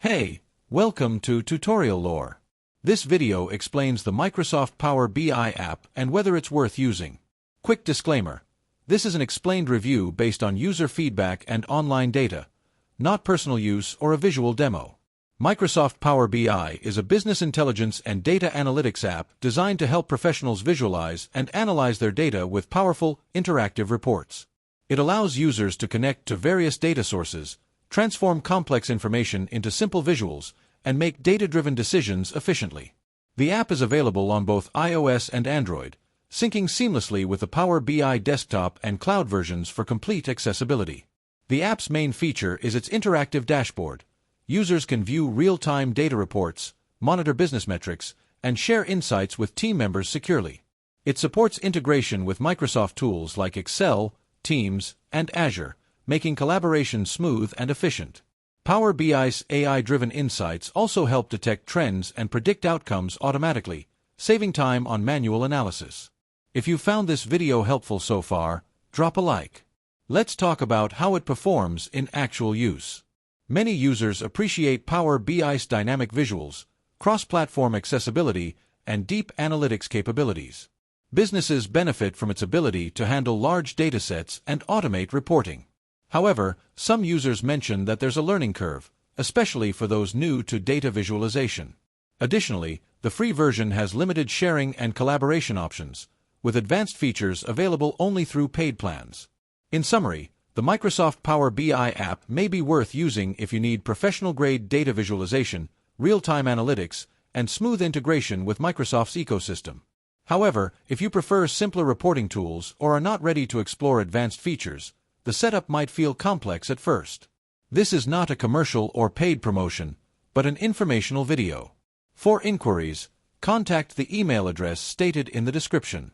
Hey, welcome to Tutorial Lore. This video explains the Microsoft Power BI app and whether it's worth using. Quick disclaimer. This is an explained review based on user feedback and online data, not personal use or a visual demo. Microsoft Power BI is a business intelligence and data analytics app designed to help professionals visualize and analyze their data with powerful, interactive reports. It allows users to connect to various data sources, transform complex information into simple visuals, and make data-driven decisions efficiently. The app is available on both iOS and Android, syncing seamlessly with the Power BI desktop and cloud versions for complete accessibility. The app's main feature is its interactive dashboard. Users can view real-time data reports, monitor business metrics, and share insights with team members securely. It supports integration with Microsoft tools like Excel, Teams, and Azure, making collaboration smooth and efficient. Power BI's AI-driven insights also help detect trends and predict outcomes automatically, saving time on manual analysis. If you found this video helpful so far, drop a like. Let's talk about how it performs in actual use. Many users appreciate Power BI's dynamic visuals, cross-platform accessibility, and deep analytics capabilities. Businesses benefit from its ability to handle large datasets and automate reporting. However, some users mention that there's a learning curve, especially for those new to data visualization. Additionally, the free version has limited sharing and collaboration options, with advanced features available only through paid plans. In summary, the Microsoft Power BI app may be worth using if you need professional-grade data visualization, real-time analytics, and smooth integration with Microsoft's ecosystem. However, if you prefer simpler reporting tools or are not ready to explore advanced features, the setup might feel complex at first. This is not a commercial or paid promotion, but an informational video. For inquiries, contact the email address stated in the description.